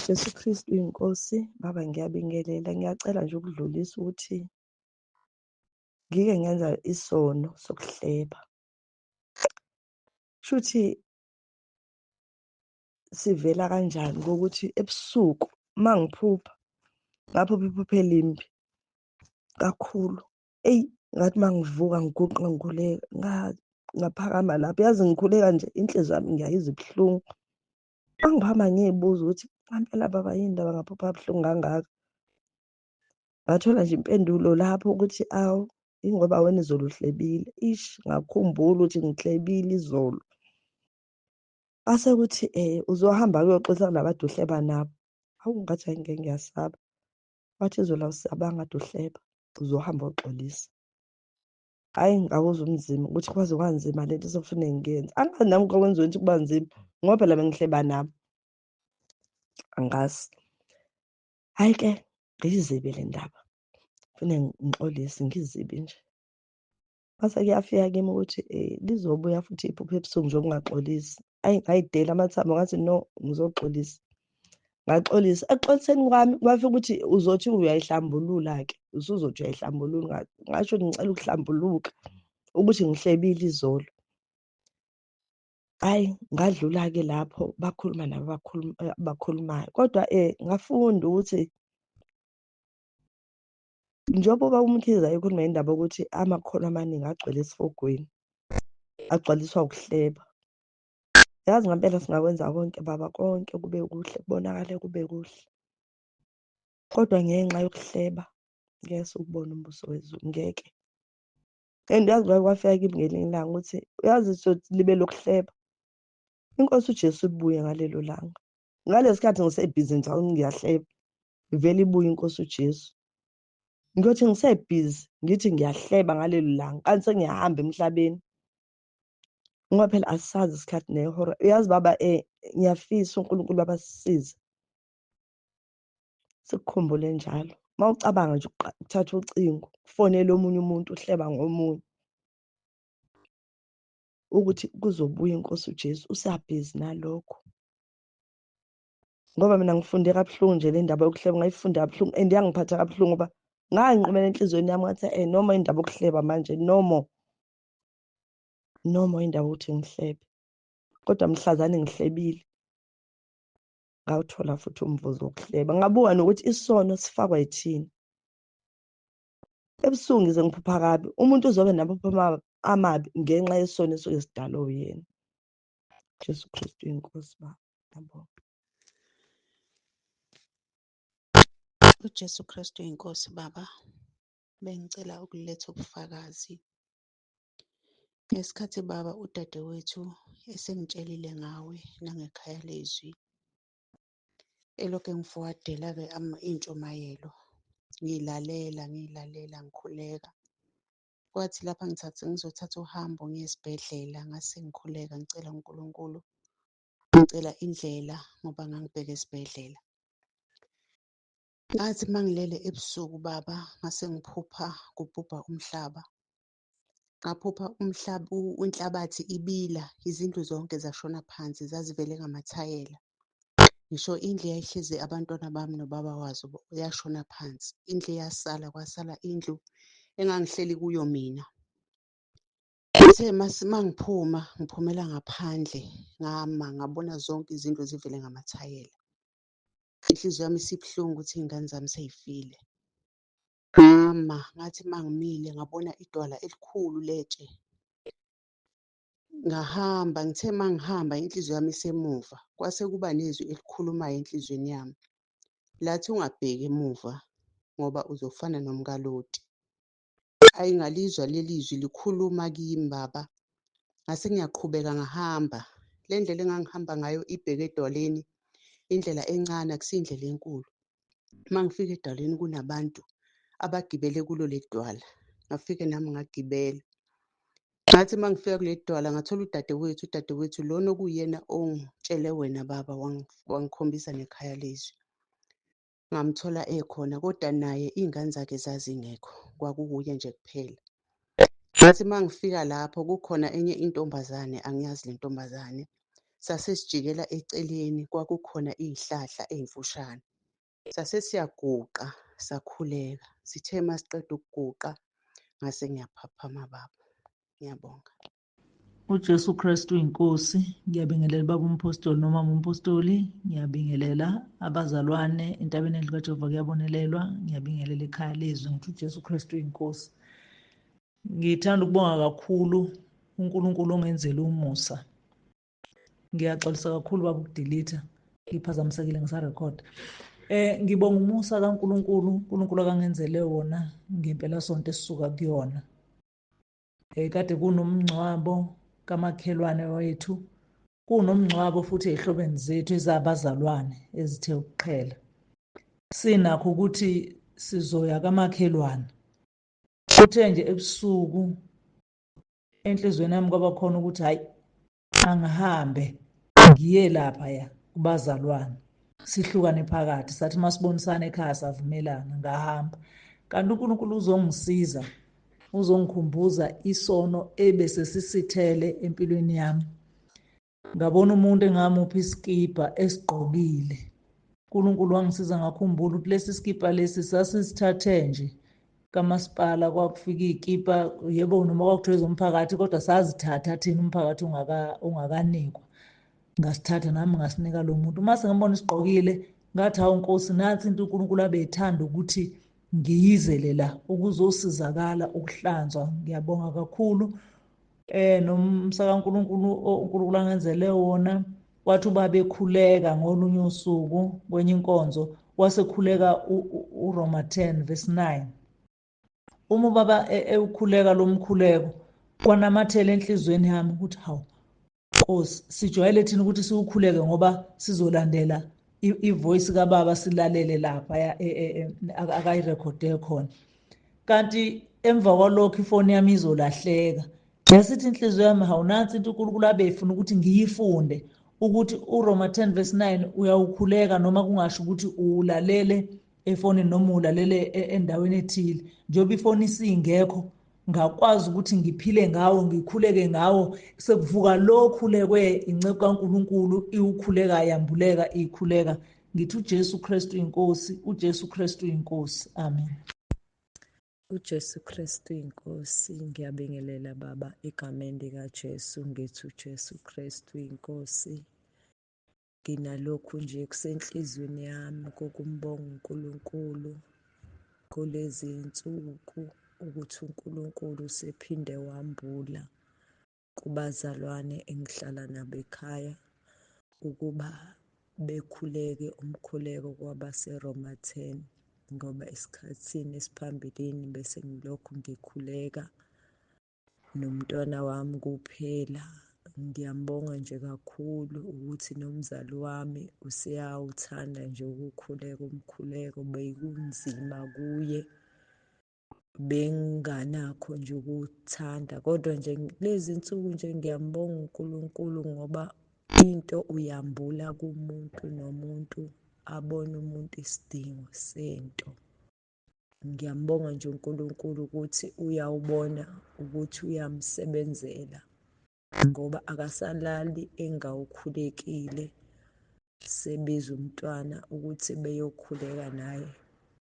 Jesu Kristu inkosi. Baba, ngiyabingelela, ngiyacela nje ukudlulisa ukuthi ngike ngenza isono sokuhleba. Shuthi sivela kanjani ngokuthi ebusuku mangiphupha ngaphupha iphupho elimbi kakhulu. Ngathi mangivuka ngiguqa ngikhuleka ngaphakama lapho. Yazi ngikhuleka nje inhliziyo yami ngiyayizwa ibuhlungu. Mangiphama ngiyibuza ukuthi ngempela baba yini ndaba ngaphupha kabuhlungu kangaka. Ngathola nje impendulo lapho ukuthi awu ingoba wena izolo uhlebile. Ngakhumbula ukuthi ngihlebile izolo. Base kuthi uzohamba uyoxolisa nabade uhleba nabo. Hawu ngathi hhayi ngeke ngiyasaba. Wathi izolo awusabanga kade uhleba, uzohamba uyoxolisa. Hhayi ngawuzwa umzimba ukuthi kwaze kwanzima lento esekufanele ngiyenze. Angazi nami kwakwenziwa ukuthi kuba nzima ngoba phela bengihleba nabo. Angazi. Hhayi-ke ngiyizibe le ndaba. Kufanele ngixolise ngizibe nje. Mase kuyafika kimi ukuthi lizobuya futhi iphupho ebusuku nje ungaxolisi. Ngayidela amathambo ngathi no ngizoxolisa. Ngaxolisa. Ekuxoliseni kwami kwafika ukuthi uzothi uyayihlambulula-ke. Usuzothi uyayihlambulula. Ngasho ngicela ukuhlambuluka ukuthi ngihlebile izolo. Hhayi ngadlula-ke lapho bakhuluma nabo abakhulumayo. Kodwa ngafunda ukuthi njengoba ubaba uMkhize ekhuluma indaba yokuthi amakhono amaningi agcwele esifogweni, agcwaliswa ukuhleba. Yazi ngempela singakwenza konke baba, konke kube kuhle, kubonakale kube kuhle. Kodwa ngenxa yokuhleba ngeke siwubone umbuso wezulu, ngeke. And yazi kwafika kimi ngelinye ilanga ukuthi uyazi sothi libe lokuhleba. Inkosi uJesu ibuye ngalelo langa. Ngalesi sikhathi ngisebhizi ngizawuthi ngiyahleba. Vele ibuye inkosi uJesu. Ngiyothi ngisebhizi ngithi ngiyahleba ngalelo langa kanti sengiyahamba emhlabeni. Ngoba phela asazi isikhathi nehora. Uyazi baba ngiyafisa uNkulunkulu abasisize. Sikukhumbule njalo. Mawucabanga nje ukuthatha ucingo, ufonele omunye umuntu uhleba ngomunye. Ukuthi kuzobuya inkosi uJesu usabhizi nalokho. Ngoba mina ngifunde kabuhlungu nje le ndaba yokuhleba ngayifunda kabuhlungu and yangiphatha kabuhlungu ngoba ngangiqhumela enhlizweni yami ngathi noma indaba yokuhleba manje no more indaba ukuthi ngihlebe. Kodwa mhlazane ngihlebile ngawuthola futhi umvuzo wokuhleba. Ngabuka nokuthi isono sifakwa yithini. Ebusuku ngize ngiphupha kabi. Umuntu uzobe namaphupho amabi ngenxa yesono esuke sidalwe uyena. Jesu Kristu inkosi baba. Ngiyabonga. UJesu Kristu inkosi baba. Bengicela ukuletha ubufakazi. Ngesikhathi baba udadewethu esengitshelile ngawe nangekhaya lezwi. Elokhu ngifuwadela-ke intshumayelo. Ngilalela ngikhuleka. Kwathi lapha ngizothatha uhambo ngiye esibhedlela ngase ngikhuleka ngicela uNkulunkulu. Ngicela indlela ngoba ngangibheke esibhedlela. Ngathi mangilele ebusuku baba ngase ngiphupha kubhubha umhlaba. Ngaphupha inhlabathi ibila, izindlu zonke zashona phansi zazivele ngamathayela. Ngisho indlu eyayihlezi abantwana bami nobaba wazo yashona phansi. Indlu yasala kwasala indlu engangihleli kuyo mina. Ngithe mangiphuma ngiphumela ngaphandle ngama ngabona zonke izindlu zivele ngamathayela. Inhliziyo yami isibuhlungu ukuthi iy'ngane zami sey'file. Ngama ngathi mangimile ngabona idwala elikhulu letshe. Ngahamba ngithe mangihamba inhliziyo yami isemuva. Kwase kuba nezwi elikhulumayo enhliziyweni yami. Lathi ungabheki emuva ngoba uzofana nomkaLoti. Ayi ngalizwa leli zwi likhuluma kimi baba. Ngase ngiyaqhubeka ngahamba. Le ndlela engangihamba ngayo ibheke edwaleni. Indlela encane akusindlela enkulu. Mangifika edwaleni kunabantu abagibele kulo ledwala. Ngafike nami ngagibela. Ngathi mangifika kule dwala ngathola udadewethu lona okuyena ongitshele wena baba wangikhombisa nekhaya lezwi. Ngamthola ekhona kodwa naye iy'ngane zakhe zazingekho. Kwakukuye nje kuphela. Ngathi mangifika lapho kukhona enye intombazane angiyazi le ntombazane. sasesijikela eceleni kwakukhona iy'hlahla ey'mfushane. Sase siyaguqa sakhuleka. Sithe masiqeda ukuguqa ngase ngiyaphaphama baba. Ngiyabonga. UJesu Kristu inkosi. Ngiyabingelela baba umpostoli nomama umpostoli. Ngiyabingelela abazalwane entabeni endlu kaJehova kuyabonelelwa. Ngiyabingelela ekhaya lezwi ngithi uJesu Kristu inkosi. Ngithanda ukubonga kakhulu uNkulunkulu ongenzela umusa. Ngiyaxolisa kakhulu baba ukudilitha ngiphazamisekile ngisarekhoda. Ngibonga umusa kaNkulunkulu, uNkulunkulu akangenzele wona ngempelasonto esisuka kuyona. Kade kunomngcwabo kamakhelwane wethu, kunomngcwabo futhi ey'hlobeni zethu ezabazalwane ezithe ukuqhela. Sinakho ukuthi sizoya kamakhelwane. Kuthe nje ebusuku enhlizweni yami kwaba khona ukuthi hhayi, angihambe ngiye laphaya kubazalwane. Sihlukane phakathi, sathi masibonisana ekhaya savumelana ngahamba. Kanti uNkulunkulu uzongisiza, uzongikhumbuza isono ebese sisithele empilweni yami. Ngabona umuntu engamupha isikibha esigqokile. uNkulunkulu wangisiza ngakhumbula ukuthi lesi sikibha lesi sasisithathe nje kamasipala, kwakufika iy'kibha, yebo noma kwakuthiwa ezomphakathi kodwa sazithatha thina umphakathi ungakanikwa. Ngasithatha nami ngasinika lo muntu. Mase ngambona isigqokile ngathi, hawu Nkosi, nansi into uNkulunkulu abethanda ukuthi ngiyizele la ukuzosizakala ukuhlanzwa. Ngiyabonga kakhulu. Nomsaka uNkulunkulu uNkulunkulu angenzele wona, wathi ubaba ekhuleka ngolunye usuku kwenye inkonzo wasekhuleka uRoma 10 verse 9. Uma ubaba ewukhuleka lo mkhuleko kwanamathela enhlizweni yami ukuthi hawu Nkosi, sijwayele thina ukuthi siwukhuleke ngoba sizolandela ivoice kababa silalele lapha akayirekhode khona. Kanti emva kwalokho ifoni yami izolahleka. Yasithi inhliziyo yami, hawu nansi into uNkulunkulu abefuna ukuthi ngiyifunde ukuthi uRoma 10 verse 9 uyawukhuleka noma kungasho ukuthi uwulalele efonini noma uwulalele endaweni ethile. Njengoba ifoni isingekho ngakwazi ukuthi ngiphile ngawo, ngikhuleke ngawo. Sekuvuka lo khulekwe incebo kaNkulunkulu, iwukhuleka yambuleka ikhuleka. Ngithi uJesu Kristu inkosi, uJesu Kristu inkosi. Amen. uJesu Kristu inkosi. Ngiyabingelela baba egameni likaJesu, ngithi uJesu Kristu inkosi. Nginalokhu nje kusenhlizweni yami kokumbonga uNkulunkulu kulezi zinsuku ukuthi uNkulunkulu usephinde wambula kubazalwane engihlala nabo ekhaya ukuba bekhuleke umkhuleko kwabaseRoma 10, ngoba esikhathini esiphambilini bese ngilokhu ngikhuleka nomntwana wami kuphela. Ngiyambonga nje kakhulu ukuthi nomzali wami useyawuthanda nje ukukhuleka umkhuleko. Bekunzima kuye, benganakho nje ukuthanda, kodwa nje lezi nsuku nje ngiyambonga uNkulunkulu ngoba into uyambula kumuntu nomuntu abone umuntu isidingo sento. Ngiyambonga nje uNkulunkulu ukuthi uyawubona ukuthi uyamsebenzela ngoba akasalali engawukhulekile. Sebiza umntwana ukuthi beyokhuleka naye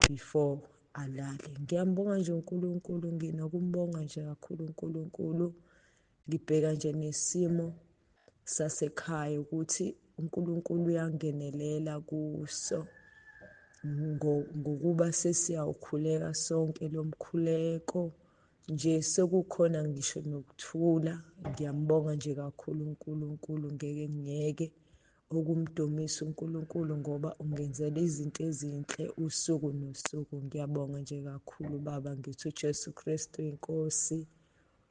before alale. Ngiyambonga nje uNkulunkulu, nginokumbonga nje kakhulu uNkulunkulu. Ngibheka nje nesimo sasekhaya ukuthi uNkulunkulu uyangenelela kuso ngokuba sesiyawukhuleka sonke lo mkhuleko nje, sekukhona ngisho nokuthula. Ngiyambonga nje kakhulu uNkulunkulu, ngeke ngiyeke ukumdumisa uNkulunkulu ngoba ungenzela izinto ezinhle usuku nosuku. Ngiyabonga nje kakhulu baba, ngithi uJesu Kristu inkosi,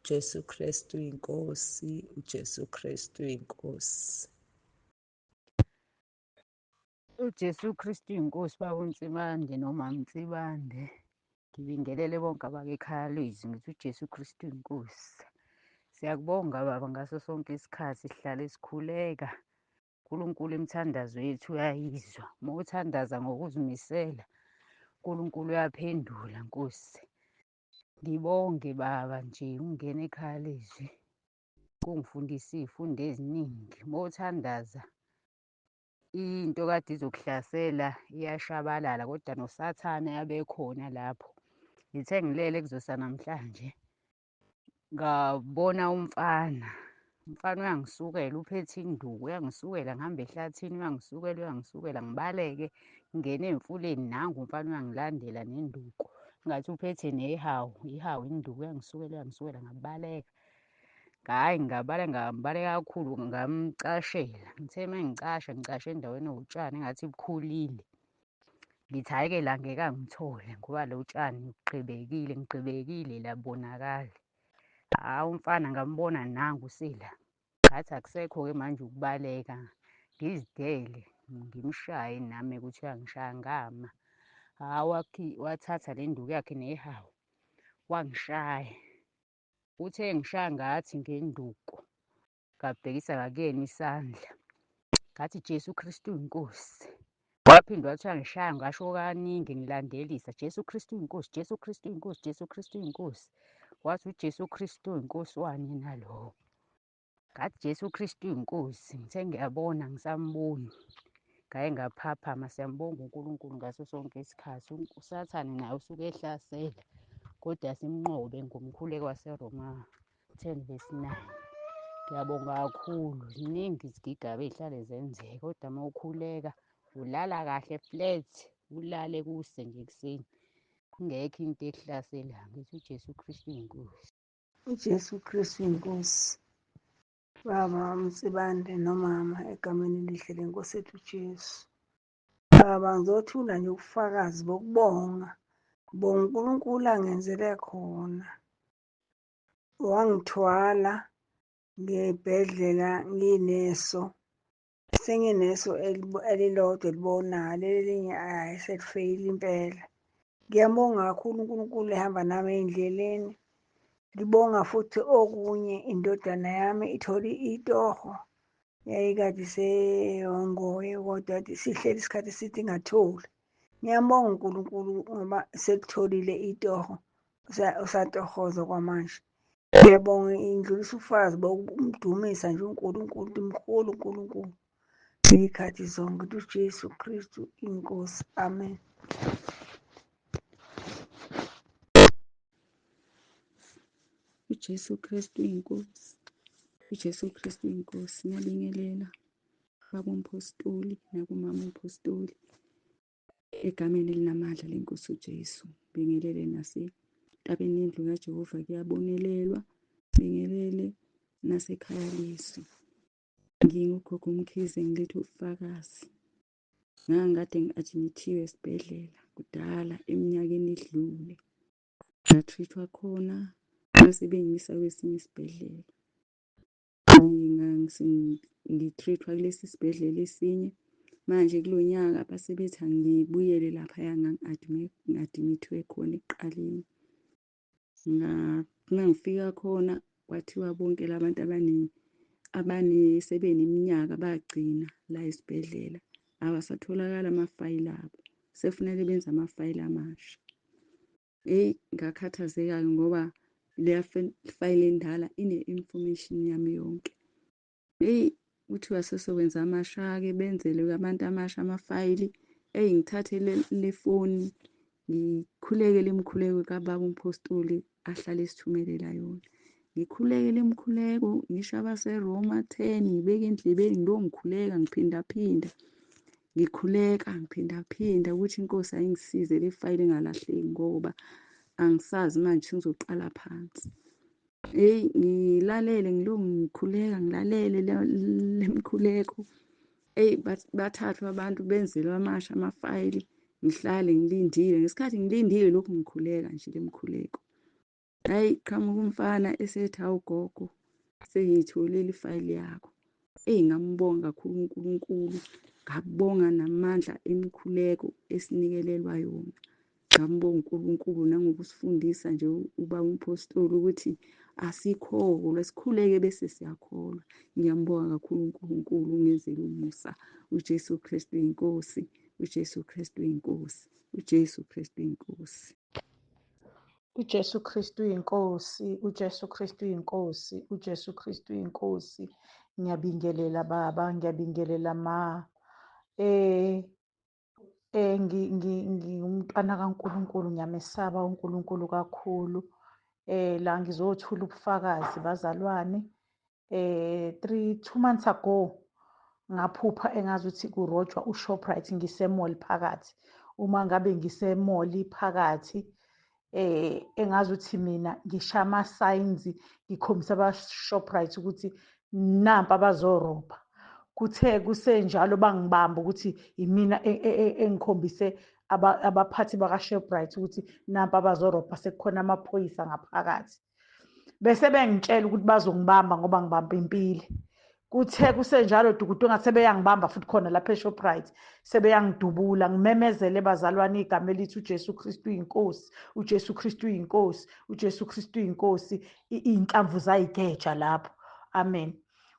uJesu Kristu inkosi, uJesu Kristu inkosi. uJesu Kristu inkosi. Baba uNsibande noma Mtsibande, ngibingelele bonke abakekhaya lezwi, ngithi uJesu Kristu inkosi. Siyakubonga baba ngaso sonke isikhathi sihlale sikhuleka. uNkulunkulu imithandazo yethu uyayizwa. Uma uthandaza ngokuzimisela, uNkulunkulu uyaphendula Nkosi. Ngibonge baba nje ungene ekhaya lezwi. kungifundisa iy'fundo eziningi. Uma uthandaza into kade izokuhlasela iyashabalala, kodwa noSathane abekhona lapho. Ngithe ngilele kuzosa namhlanje ngabona umfana uyangisukela uphethe induku, uyangisukela ngihamba ehlathini, uyangisukela ngibaleke ngingene emfuleni, nangu umfana uyangilandela nenduku ngathi uphethe nehawu, ihawu induku, uyangisukela ngabaleka. Hhayi ngabaleka kakhulu, ngamcashela. Ngithe uma ngicashe endaweni ewutshani engathi bukhulile. Ngithi hhayi-ke la ngeke angithole ngoba lo tshani ngigqibekile labonakala. Hhayi umfana ngambona nangu usila, ngathi akusekho-ke manje ukubaleka, ngizidele ngimshaye nami ukuthi uyangishaya ngama. Hhayi wathatha le nduku yakhe nehawu wangishaya. Uthe engishaya ngathi ngenduku ngabhekisa ngakuyena isandla ngathi Jesu Kristu inkosi. Waphinde wathi uyangishaya ngasho kaningi ngilandelisa, Jesu Kristu inkosi, Jesu Kristu inkosi, Jesu Kristu inkosi. Wathi uJesu Kristu inkosi wani nalowo? Ngathi Jesu Kristu inkosi. Ngithe ngiyabona angisamboni, ngaye ngaphaphama. Siyambonga uNkulunkulu ngaso sonke isikhathi. USathane naye usuke ehlasela, kodwa simnqobe ngomkhuleko waseRoma 10:9. Ngiyabonga kakhulu. Ziningi izigigaba ey'hlale zenzeka, kodwa uma ukhuleka ulala kahle flat, ulale kuse nje ekuseni, ingekho into ekuhlaselayo. Ngithi uJesu Kristu inkosi. uJesu Kristu inkosi. Baba uMsibande nomama egameni elihle lenkosi ethu uJesu. Baba ngizothula nje ubufakazi bokubonga. Ngibonga uNkulunkulu angenzele khona. Wangithwala ngebhedlela ngineso. Sengineso elilodwa elibonayo, leli elinye hhayi selifeyile impela. Ngiyambonga kakhulu uNkulunkulu ehamba nami ey'ndleleni. Ngibonga futhi okunye, indodana yami ithole itoho. Yayikade isehongoye kodwa sihleli isikhathi eside ingatholi. Ngiyambonga uNkulunkulu ngoba selitholile itoho, usatohoza kwamanje. Ngiyabonga indlulisa ubufakazi bokumdumisa nje uNkulunkulu, mkhulu uNkulunkulu ngey'khathi zonke. uJesu Kristu inkosi, amen. uJesu Kristu inkosi, uJesu Kristu inkosi. Ngiyabingelela baba umpostoli nakumama umpostoli egameni elinamandla lenkosi uJesu. Bingelele nasentabeni yendlu kaJehova kuyabonelelwa, bingelele nasekhaya lesu. Ngingugogo Mkhize, ngilethe ubufakazi. Ngangikade ngi-admithiwe esibhedlela kudala eminyakeni edlule, ngatrithwa khona mase bengimisa kwesinye isibhedlela. Ngitrithwa kulesi sibhedlela esinye, manje kulo nyaka basebethi angibuyele laphaya ngi-admithiwe khona ekuqaleni. Ngangifika khona kwathiwa bonke labantu sebeneminyaka bagcina la esibhedlela, awasatholakala amafayili abo, sefuneke benze amafayili amasha. Ngakhathazeka ngoba leya fayili endala ine-information yami yonke. Kuthiwa sesokwenza amasha-ke, benzelwe abantu amasha amafayili. Ngithathe le foni ngikhuleke le mkhuleko kababa umpostoli ahlale esithumelela yona. Ngikhuleke le mkhuleko ngisho abaseRoma 10 ngibeke endlebeni, ngikhuleka ngiphindaphinda. Ngiphindaphinda ukuthi inkosi ayingisize le fayili ingalahleki ngoba angisazi manje ngizoqala phansi. Ngilalele ngilalele le mkhuleko. Bathathwa abantu benzelwe amasha amafayili, ngihlale ngilindile. Ngesikhathi ngilindile lokhu ngikhuleka nje le mkhuleko, qhamuka umfana esethi, hawu gogo, sengiyitholile ifayili yakho. Ngambonga kakhulu uNkulunkulu, ngabonga namandla emikhuleko esinikelelwa yona. Ngambonga uNkulunkulu nangokusifundisa nje ubaba umpostoli ukuthi asikholwe, sikhuleke bese siyakholwa. Ngiyambonga kakhulu uNkulunkulu ungenzele umusa. uJesu Kristu inkosi, uJesu Kristu inkosi, uJesu Kristu inkosi. uJesu Kristu inkosi, uJesu Kristu inkosi, uJesu Kristu inkosi. Ngiyabingelela baba, ngiyabingelela ma. Ngingumntwana kaNkulunkulu, ngiyamesaba uNkulunkulu kakhulu. La ngizothula ubufakazi bazalwane. 2 months ago ngaphupha engazuthi kurojwa uShoprite ngise-mall phakathi. Uma ngabe ngise-mall phakathi engazuthi mina ngisha ama-signs ngikhombisa aba-Shoprite ukuthi nampa abazorobha. Kuthe kusenjalo bangibamba ukuthi imina engikhombise abaphathi baka-Shoprite ukuthi nampa abazorobha, sekukhona amaphoyisa ngaphakathi. Bese bengitshela ukuthi bazongibamba ngoba ngibamba impilo. Kuthe kusenjalo dukudu ngathi sebeyangibamba futhi khona lapha eShoprite, sebeyangidubula. Ngimemezele bazalwane igama elithi uJesu Kristu inkosi, uJesu Kristu inkosi, uJesu Kristu inkosi. Iy'nhlamvu zayigeja lapho. Amen.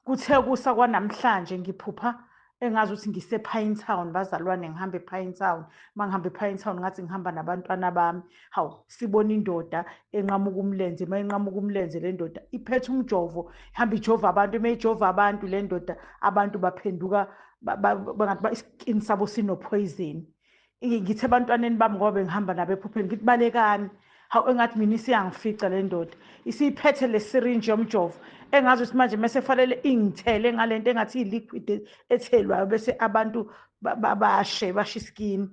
Kuthe kusa kwanamhlanje ngiphupha engazuthi ngise-Pinetown bazalwane, ngihamba e-Pinetown. Uma ngihamba e-Pinetown ngathi ngihamba nabantwana bami. Hawu, sibona indoda enqamuka umlenze. Uma enqamuka umlenze le ndoda iphethe umjovo, ihamba ijova abantu. Uma ijova abantu le ndoda, abantu baphenduka bangathi iskini sabo sinophoyizeni. Ngithi ebantwaneni bami ngoba bengihamba nabo ephupheni, ngithi balekani. Hawu, engathi mina isiyangifica le ndoda, isiphethe le syringe yomjovo engazi ukuthi manje mase fanele ingithele ngalento engathi i-liquid ethelwayo bese abantu bashe iskini.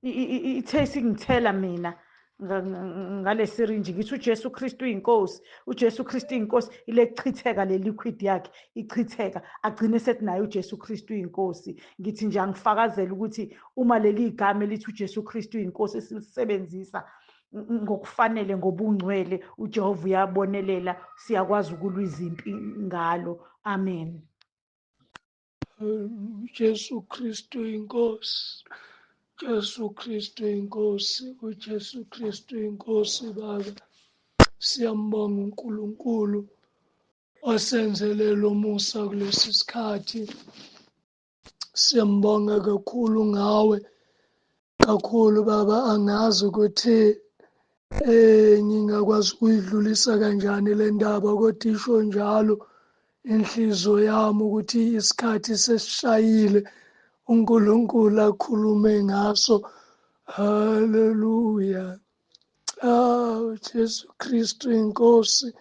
Ithe isingithela mina ngale syringe, ngithi uJesu Kristu inkosi, uJesu Kristu inkosi. Ile kuchitheka le liquid yakhe ichitheka, agcine sethi naye uJesu Kristu inkosi. Ngithi nje angifakazela ukuthi uma leli igama elithi uJesu Kristu inkosi silisebenzisa ngokufanele, ngobungcwele, uJehova uyabonelela, siyakwazi ukulwa izimpi ngalo. Amen. uJesu Kristu inkosi, uJesu Kristu inkosi, uJesu Kristu inkosi. Baba, siyambonga uNkulunkulu osenzelela umusa kulesi sikhathi. Siyambonga kakhulu ngawe, kakhulu Baba. Angazi ukuthi ngingakwazi ukuyidlulisa kanjani le ndaba, kodwa isho njalo inhliziyo yami ukuthi isikhathi sesishayile uNkulunkulu akhulume ngaso. Haleluya. Jesu Kristu inkosi.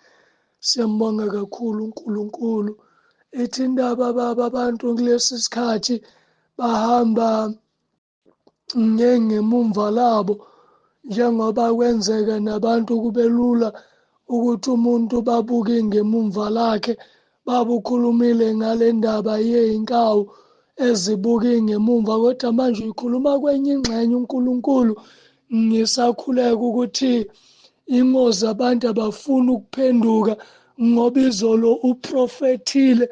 Siyambonga kakhulu uNkulunkulu. Ethi indaba Baba, abantu kulesi sikhathi bahamba ngemumva labo, njengoba kwenzeka nabantu kube lula ukuthi umuntu babuke ngemumva lakhe. Baba, ukhulumile ngale ndaba yey'nkawu ezibuke ngemumva, kodwa manje uyikhuluma kwenye ingxenye uNkulunkulu. Ngisakhuleka ukuthi ingozi abantu abafuna ukuphenduka ngoba izolo uprofethile,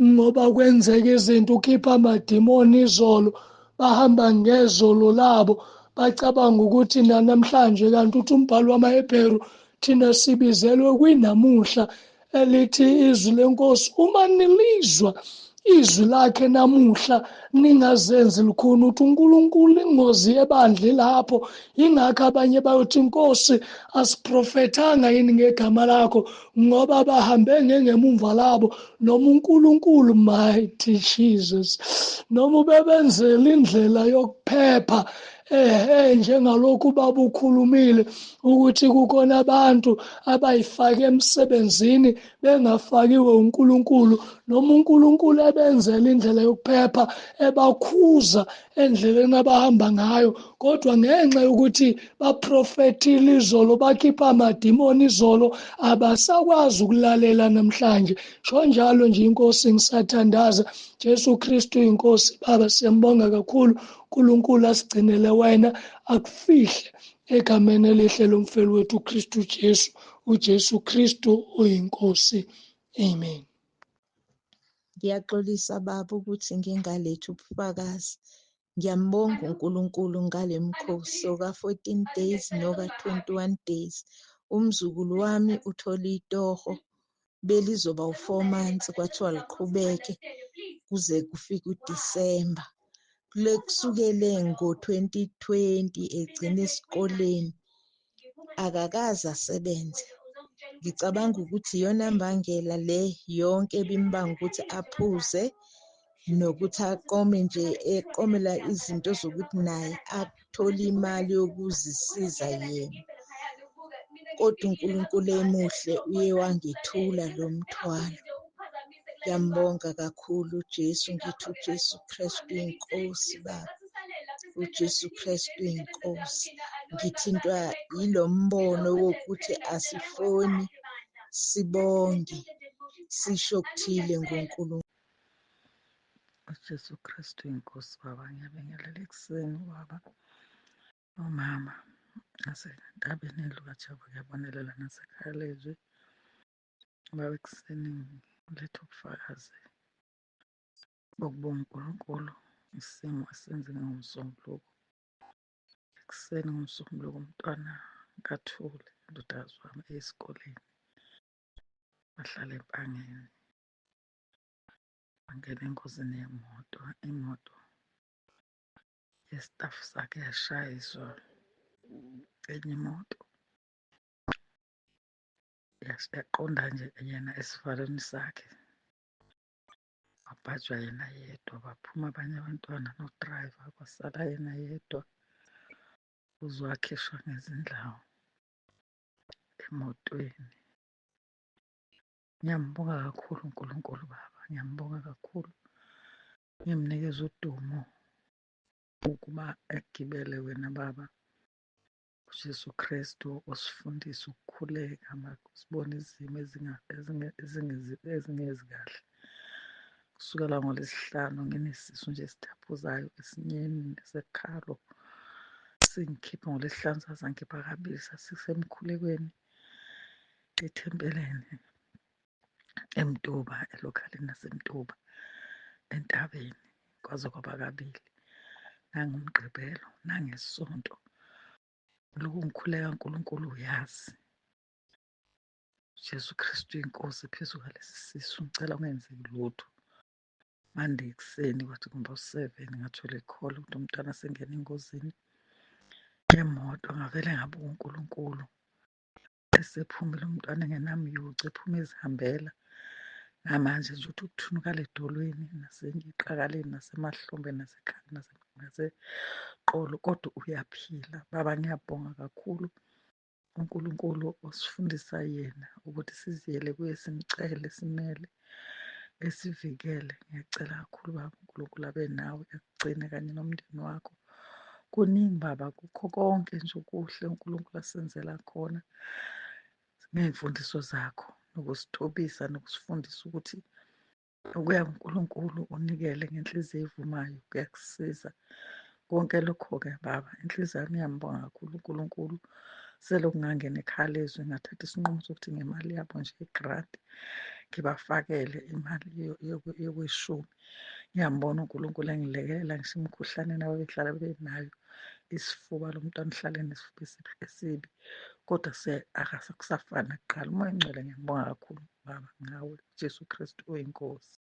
ngoba kwenzeka izinto, ukhipha amadimoni izolo, bahamba ngezolo labo, bacabanga ukuthi namhlanje, kanti uthi umbhalo wamaHebheru thina sibizelwe kwinamuhla elithi izwi lenkosi. Uma nilizwa izwi lakhe namuhla ningazenzi lukhuni, uthi uNkulunkulu ingozi yebandla lapho. Yingakho abanye bayothi Nkosi, asiprofethanga yini ngegama lakho, ngoba bahambe ngemumva labo. Noma uNkulunkulu, mighty Jesus, noma ubebenzela indlela yokuphepha, njengalokhu Baba ukhulumile ukuthi kukhona abantu abayifake emsebenzini bengafakiwe uNkulunkulu, noma uNkulunkulu ebenzela indlela yokuphepha, ebakhuza endleleni abahamba ngayo, kodwa ngenxa yokuthi baprofethile izolo, bakhipha amadimoni izolo, abasakwazi ukulalela namhlanje. Sho njalo nje inkosi, ngisathandaza. Jesu Kristu inkosi. Baba, siyambonga kakhulu uNkulunkulu, asigcinele wena, akufihle egameni elihle lomfeli wethu uKristu Jesu. uJesu Kristu uyinkosi. Amen. Ngiyaxolisa Baba ukuthi ngingalethi ubufakazi. Ngiyambonga uNkulunkulu ngale mkhosi oka-14 days noka-21 days. Umzukulu wami uthole itoho, belizoba u4 months, kwathiwa liqhubeke kuze kufike uDisemba. Kusukele ngo-2020 egcina esikoleni, akakaze asebenze. Ngicabanga ukuthi iyona mbangela le yonke ebimbanga ukuthi aphuze nokuthi aqome nje eqomela izinto zokuthi naye athole imali yokuzisiza yena. Kodwa uNkulunkulu emuhle uye wangethula lo mthwalo. Ngiyambonga kakhulu uJesu, ngithi uJesu Kristu inkosi Baba. uJesu Kristu inkosi. Ngithintwa yilo mbono wokuthi asifoni sibonge sisho okuthile ngoNkulunkulu. uJesu Kristu inkosi Baba, ngiyabingelela ekuseni Baba, omama nasentabeni elukaJehova, kuyabonelela nasekhaya lezwi Baba. Ekuseni uletha ubufakazi bokubonga uNkulunkulu isimo esenzeke ngomsombuluko. Ekuseni ngomsombuluko umntwana kaThule, indodakazi wami, esikoleni, bahlala empangeni, bangena engozini yemoto. Imoto yesitafu sakhe yashayiswa enye imoto, yaqonda nje yena esivalweni sakhe, wabhajwa yena yedwa. Baphuma abanye abantwana nodrayiva, kwasala yena yedwa. Uzowakhishwa ngezindlawu emotweni. Ngiyambonga kakhulu uNkulunkulu Baba, ngiyambonga kakhulu. Ngimnikeza udumo ukuba egibele wena Baba, uJesu Kristu osifundisa ukukhuleka, sibone izimo ezingezi kahle. Kusukela ngoLwesihlanu nginesisu nje esithaphuzayo esinyeni nesekhalo. Singikhipha ngoLwesihlanu, sazangikhipha kabili, sasisemkhulekweni ethempeleni eMtuba, elokhalini naseMtuba entabeni, kwaze kwaba kabili. NangoMgqibelo nangeSonto. Lokhu ngikhuleka uNkulunkulu uyazi. Jesu Kristu inkosi phezu kwalesi sisu, ngicela ungenzeki lutho. Mande ekuseni kwathi ngo-7 ngathola ikholi ukuthi umntwana sengena engozini yemoto. Ngavele ngabuka uNkulunkulu esephumile umntwana engenamyuci, ephuma ezihambela. Namanje nje uthi ukuthunukala edolweni nasengiqakaleni nasemahlombe naseqolo, kodwa uyaphila. Baba, ngiyabonga kakhulu uNkulunkulu osifundisa yena ukuthi siziyele kuye, simcele, simele, esivikele. Ngiyacela kakhulu Baba uNkulunkulu abe nawe, akugcine kanye nomndeni wakho. Kuningi Baba, kukho konke nje okuhle uNkulunkulu asenzela khona ngey'mfundiso zakho, nokusithobisa, nokusifundisa ukuthi ukuya kuNkulunkulu unikele ngenhliziyo evumayo kuyakusiza. Konke lokho-ke Baba, inhliziyo yami iyambonga kakhulu uNkulunkulu. Selokhu ngangena ekhaya lezwi, ngathatha isinqumo sokuthi ngemali yabo nje igranti ngibafakele imali yokweshumi. Ngiyambona uNkulunkulu engilekelela ngisho imikhuhlane nabo behlala benayo, isifuba, lo mntwana uhlale nesifuba esibi, kodwa akusafani nakuqala. Umoya Oyingcwele ngiyambonga kakhulu Baba, ngawe Jesu Kristu oyinkosi.